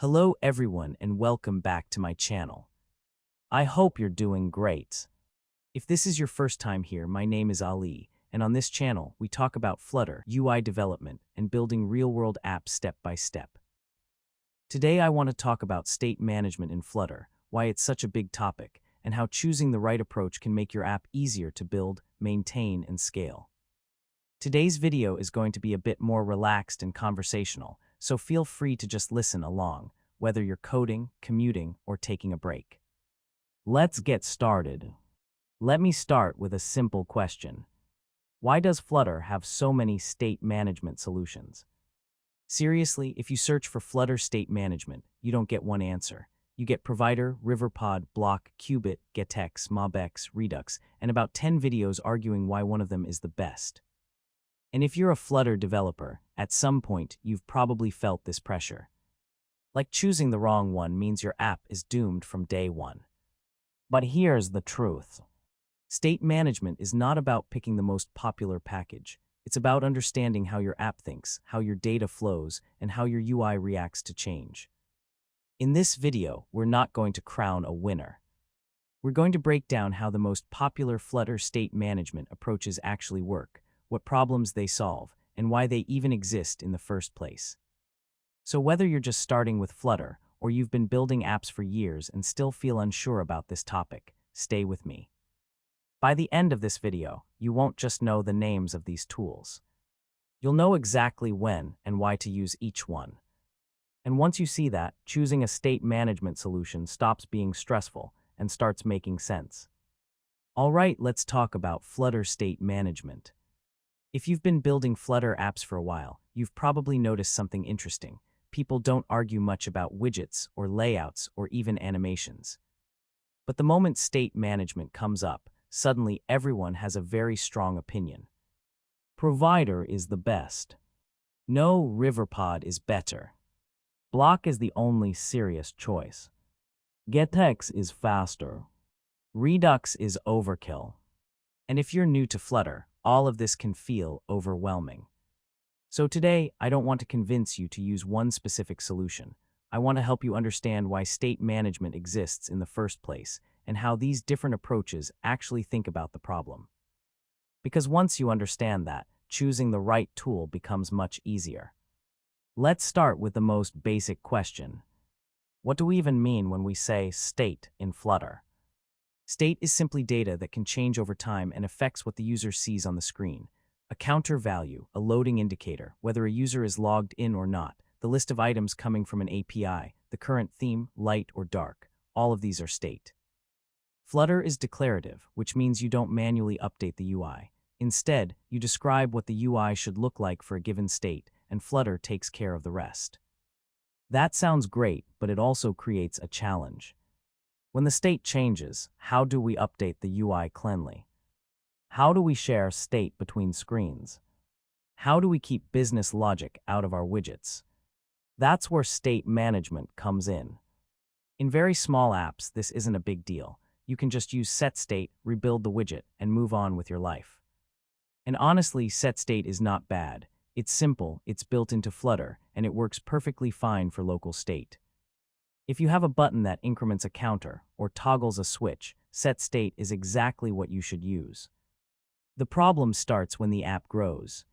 Hello everyone and welcome back to my channel. I hope you're doing great. If this is your first time here, my name is Ali, and on this channel we talk about Flutter, UI development, and building real-world apps step by step. Today I want to talk about state management in Flutter, why it's such a big topic, and how choosing the right approach can make your app easier to build, maintain, and scale. Today's video is going to be a bit more relaxed and conversational, so feel free to just listen along, whether you're coding, commuting, or taking a break. Let's get started. Let me start with a simple question. Why does Flutter have so many state management solutions? Seriously, if you search for Flutter state management, you don't get one answer. You get Provider, Riverpod, Bloc, Cubit, GetX, MobX, Redux, and about 10 videos arguing why one of them is the best. And if you're a Flutter developer, at some point you've probably felt this pressure. Like choosing the wrong one means your app is doomed from day one. But here's the truth. State management is not about picking the most popular package. It's about understanding how your app thinks, how your data flows, and how your UI reacts to change. In this video, we're not going to crown a winner. We're going to break down how the most popular Flutter state management approaches actually work, what problems they solve, and why they even exist in the first place. So whether you're just starting with Flutter or you've been building apps for years and still feel unsure about this topic, stay with me. By the end of this video, you won't just know the names of these tools. You'll know exactly when and why to use each one. And once you see that, choosing a state management solution stops being stressful and starts making sense. All right, let's talk about Flutter state management. If you've been building Flutter apps for a while, you've probably noticed something interesting. People don't argue much about widgets or layouts or even animations. But the moment state management comes up, suddenly everyone has a very strong opinion. Provider is the best. No, Riverpod is better. Bloc is the only serious choice. GetX is faster. Redux is overkill. And if you're new to Flutter, all of this can feel overwhelming. So today, I don't want to convince you to use one specific solution. I want to help you understand why state management exists in the first place and how these different approaches actually think about the problem. Because once you understand that, choosing the right tool becomes much easier. Let's start with the most basic question. What do we even mean when we say state in Flutter? State is simply data that can change over time and affects what the user sees on the screen. A counter value, a loading indicator, whether a user is logged in or not, the list of items coming from an API, the current theme, light or dark, all of these are state. Flutter is declarative, which means you don't manually update the UI. Instead, you describe what the UI should look like for a given state, and Flutter takes care of the rest. That sounds great, but it also creates a challenge. When the state changes, how do we update the UI cleanly? How do we share state between screens? How do we keep business logic out of our widgets? That's where state management comes in. In very small apps, this isn't a big deal. You can just use setState, rebuild the widget, and move on with your life. And honestly, setState is not bad. It's simple, it's built into Flutter, and it works perfectly fine for local state. If you have a button that increments a counter or toggles a switch, setState is exactly what you should use. The problem starts when the app grows.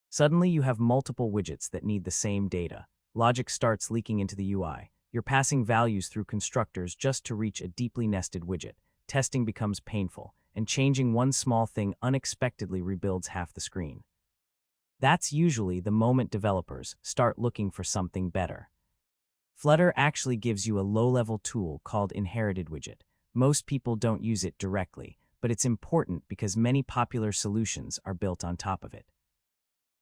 Suddenly you have multiple widgets that need the same data. Logic starts leaking into the UI. You're passing values through constructors just to reach a deeply nested widget. Testing becomes painful, and changing one small thing unexpectedly rebuilds half the screen. That's usually the moment developers start looking for something better. Flutter actually gives you a low-level tool called Inherited Widget. Most people don't use it directly, but it's important because many popular solutions are built on top of it.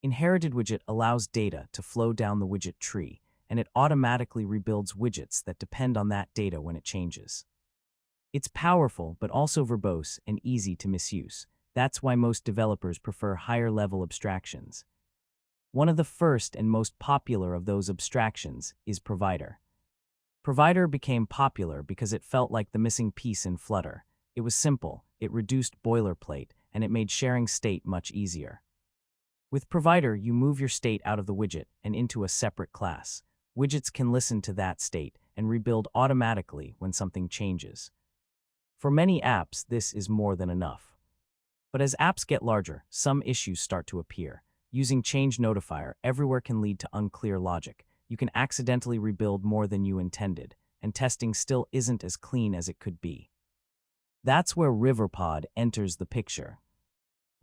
Inherited Widget allows data to flow down the widget tree, and it automatically rebuilds widgets that depend on that data when it changes. It's powerful, but also verbose and easy to misuse. That's why most developers prefer higher-level abstractions. One of the first and most popular of those abstractions is Provider. Provider became popular because it felt like the missing piece in Flutter. It was simple, it reduced boilerplate, and it made sharing state much easier. With Provider, you move your state out of the widget and into a separate class. Widgets can listen to that state and rebuild automatically when something changes. For many apps, this is more than enough. But as apps get larger, some issues start to appear. Using change notifier everywhere can lead to unclear logic. You can accidentally rebuild more than you intended, and testing still isn't as clean as it could be. That's where Riverpod enters the picture.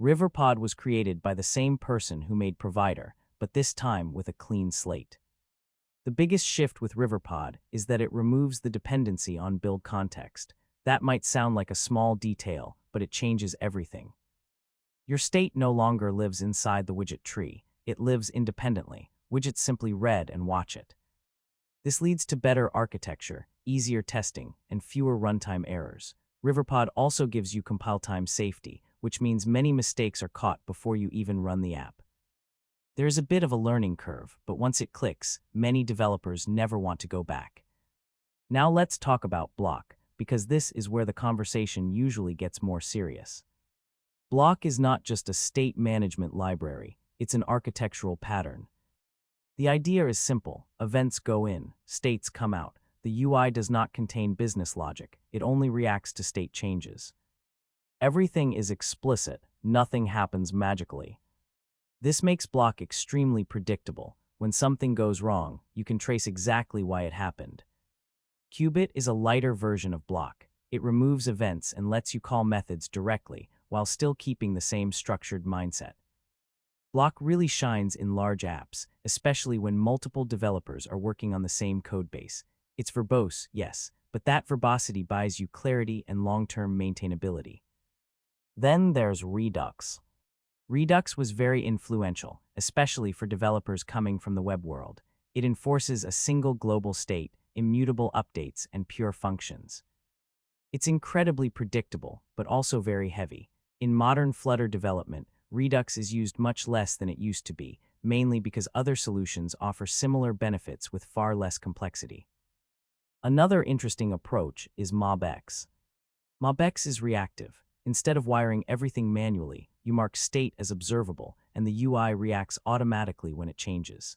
Riverpod was created by the same person who made Provider, but this time with a clean slate. The biggest shift with Riverpod is that it removes the dependency on build context. That might sound like a small detail, but it changes everything. Your state no longer lives inside the widget tree. It lives independently. Widgets simply read and watch it. This leads to better architecture, easier testing, and fewer runtime errors. Riverpod also gives you compile time safety, which means many mistakes are caught before you even run the app. There is a bit of a learning curve, but once it clicks, many developers never want to go back. Now let's talk about Bloc, because this is where the conversation usually gets more serious. Bloc is not just a state management library, it's an architectural pattern. The idea is simple: events go in, states come out. The UI does not contain business logic, it only reacts to state changes. Everything is explicit, nothing happens magically. This makes Bloc extremely predictable. When something goes wrong, you can trace exactly why it happened. Cubit is a lighter version of Bloc. It removes events and lets you call methods directly, while still keeping the same structured mindset. Bloc really shines in large apps, especially when multiple developers are working on the same codebase. It's verbose, yes, but that verbosity buys you clarity and long-term maintainability. Then there's Redux. Redux was very influential, especially for developers coming from the web world. It enforces a single global state, immutable updates, and pure functions. It's incredibly predictable, but also very heavy. In modern Flutter development, Redux is used much less than it used to be, mainly because other solutions offer similar benefits with far less complexity. Another interesting approach is MobX. MobX is reactive. Instead of wiring everything manually, you mark state as observable, and the UI reacts automatically when it changes.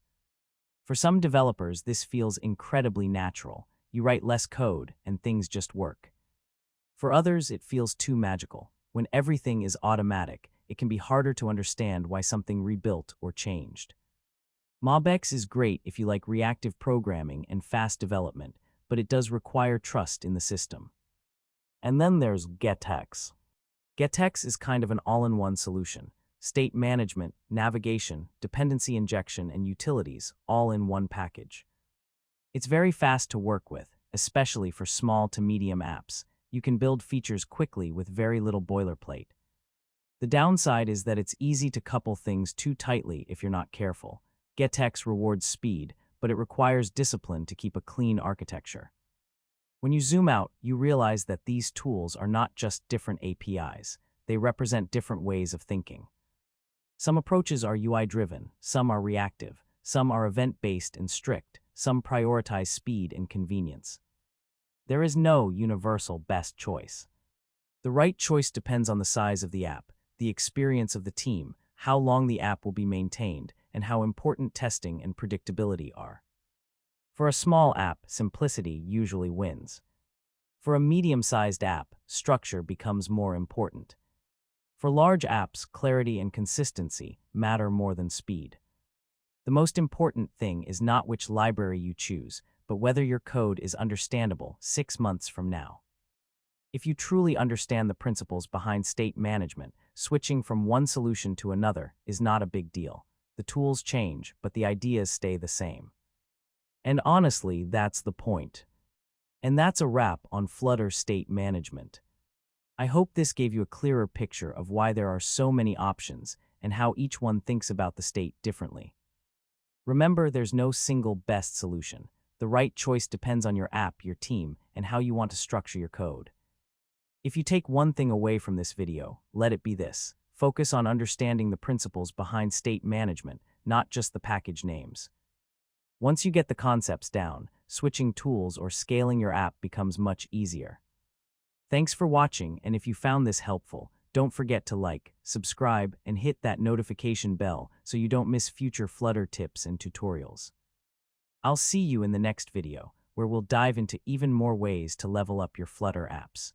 For some developers, this feels incredibly natural. You write less code, and things just work. For others, it feels too magical. When everything is automatic, it can be harder to understand why something rebuilt or changed. MobX is great if you like reactive programming and fast development, but it does require trust in the system. And then there's GetX. GetX is kind of an all-in-one solution. State management, navigation, dependency injection, and utilities, all in one package. It's very fast to work with, especially for small to medium apps. You can build features quickly with very little boilerplate. The downside is that it's easy to couple things too tightly if you're not careful. GetX rewards speed, but it requires discipline to keep a clean architecture. When you zoom out, you realize that these tools are not just different APIs. They represent different ways of thinking. Some approaches are UI-driven, some are reactive, some are event-based and strict, some prioritize speed and convenience. There is no universal best choice. The right choice depends on the size of the app, the experience of the team, how long the app will be maintained, and how important testing and predictability are. For a small app, simplicity usually wins. For a medium-sized app, structure becomes more important. For large apps, clarity and consistency matter more than speed. The most important thing is not which library you choose, but whether your code is understandable 6 months from now. If you truly understand the principles behind state management, switching from one solution to another is not a big deal. The tools change, but the ideas stay the same. And honestly, that's the point. And that's a wrap on Flutter state management. I hope this gave you a clearer picture of why there are so many options and how each one thinks about the state differently. Remember, there's no single best solution. The right choice depends on your app, your team, and how you want to structure your code. If you take one thing away from this video, let it be this: focus on understanding the principles behind state management, not just the package names. Once you get the concepts down, switching tools or scaling your app becomes much easier. Thanks for watching, and if you found this helpful, don't forget to like, subscribe, and hit that notification bell so you don't miss future Flutter tips and tutorials. I'll see you in the next video, where we'll dive into even more ways to level up your Flutter apps.